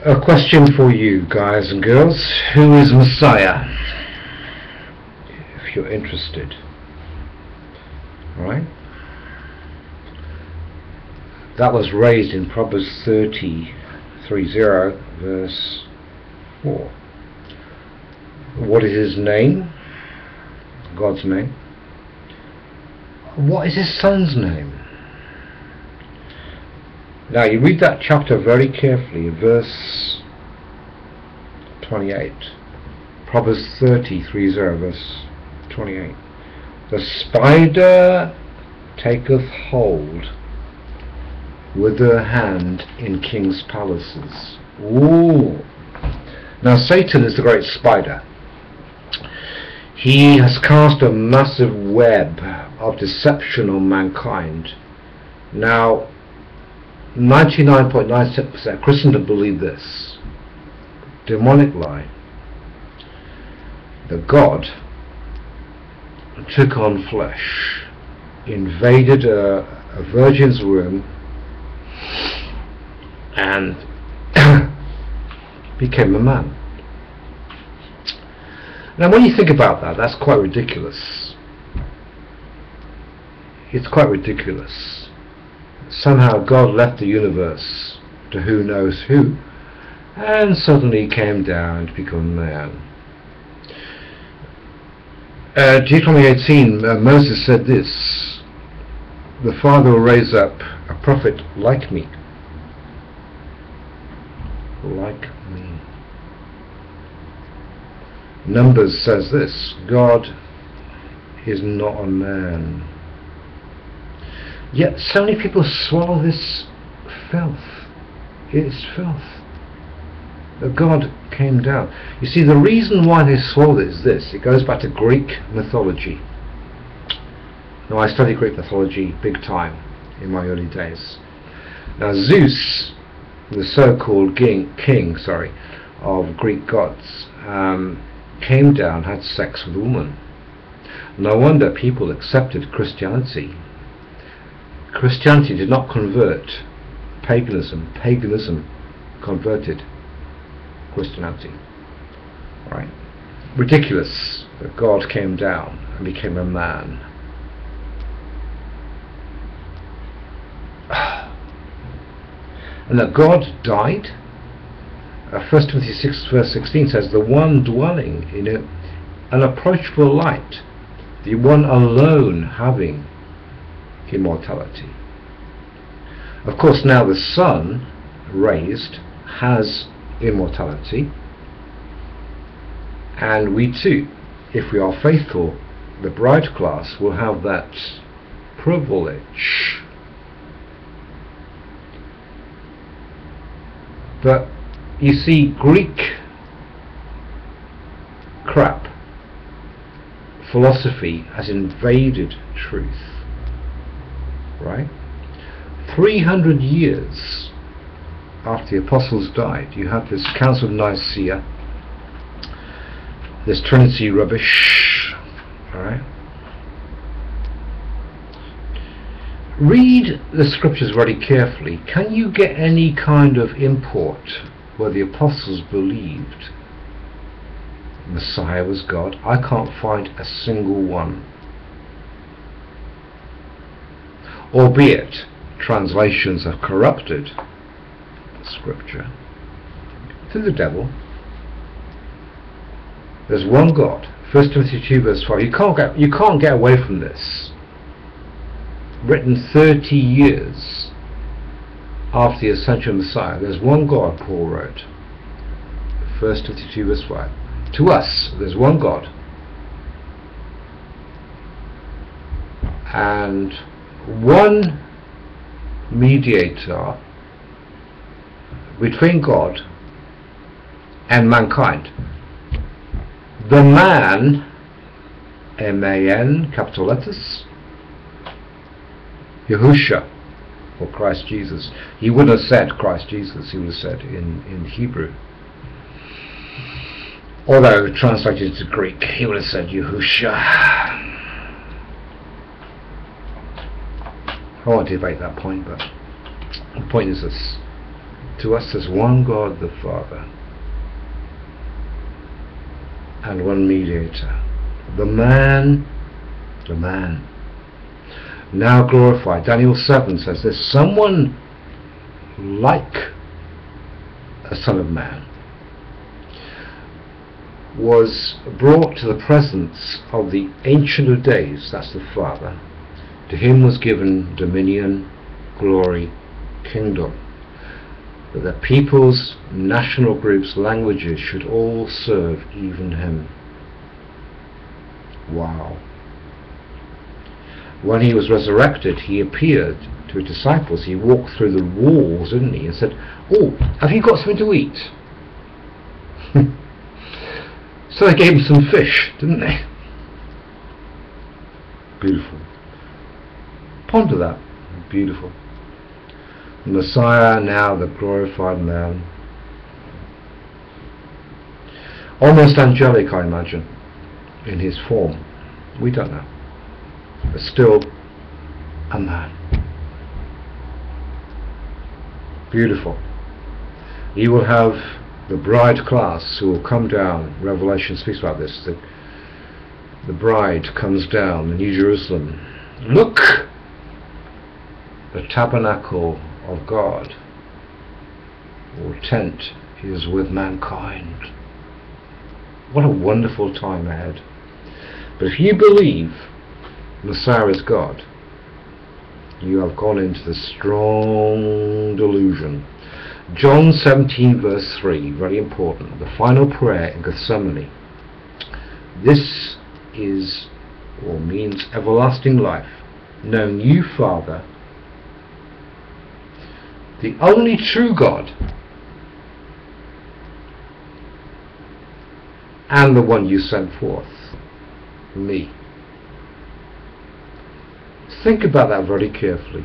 A question for you guys and girls. Who is Messiah? If you're interested. Alright? That was raised in Proverbs 30 verse 4. What is his name? God's name. What is his son's name? Now you read that chapter very carefully, verse 28. Proverbs 30 verse 28. The spider taketh hold with her hand in king's palaces. Ooh. Now Satan is the great spider. He has cast a massive web of deception on mankind. Now 99.97% Christendom believe this demonic lie, that God took on flesh, invaded a virgin's womb, and became a man. Now when you think about that, that's quite ridiculous. It's quite ridiculous. Somehow God left the universe to who knows who, and suddenly came down to become man. Deuteronomy 18, Moses said this: the Father will raise up a prophet like me. Like me. Numbers says this: God is not a man. Yet so many people swallow this filth. It's filth. That God came down. You see, the reason why they swallow it is this. It goes back to Greek mythology. Now I studied Greek mythology big time in my early days. Now Zeus, the so-called king of Greek gods, came down, had sex with a woman. No wonder people accepted Christianity. Christianity did not convert paganism. Paganism converted Christianity. Right? Ridiculous that God came down and became a man. And that God died. 1 Timothy 6 verse 16 says, the one dwelling in an unapproachable light, the one alone having immortality. Of course now the Son raised has immortality, and we too, if we are faithful, the bride class will have that privilege. But you see, Greek crap philosophy has invaded truth. Right? 300 years after the apostles died, you have this Council of Nicaea, this Trinity rubbish. Alright? Read the scriptures very carefully. Can you get any kind of import where the apostles believed Messiah was God? I can't find a single one. Albeit translations have corrupted scripture through the devil. There's one God. 1 Timothy 2 verse 5. You can't get away from this. Written 30 years after the ascension of Messiah. There's one God, Paul wrote. 1 Timothy 2 verse 5. To us, there's one God. And one mediator between God and mankind. The man, M-A-N, capital letters, Yahusha, or Christ Jesus. He wouldn't have said Christ Jesus, he would have said in Hebrew. Although translated to Greek, he would have said Yahusha. I won't debate that point, but the point is this. to us there's one God the Father and one mediator, the man, now glorified. Daniel 7 says there's someone like a Son of Man was brought to the presence of the Ancient of Days, that's the Father. To him was given dominion, glory, kingdom, that the peoples, national groups, languages should all serve even him. Wow. When he was resurrected, he appeared to his disciples. He walked through the walls, didn't he, and said, "Oh, have you got something to eat?" So they gave him some fish, didn't they? Beautiful. Ponder that. Beautiful. The Messiah, now the glorified man. Almost angelic, I imagine, in his form. We don't know. But still a man. Beautiful. You will have the bride class who will come down. Revelation speaks about this. The bride comes down, the New Jerusalem. Look! The tabernacle of God, or tent, is with mankind. What a wonderful time ahead. But if you believe Messiah is God, you have gone into the strong delusion. John 17 verse 3, very important, the final prayer in Gethsemane. This is, or means, everlasting life, knowing you, Father, the only true God, and the one you sent forth, me. Think about that very carefully.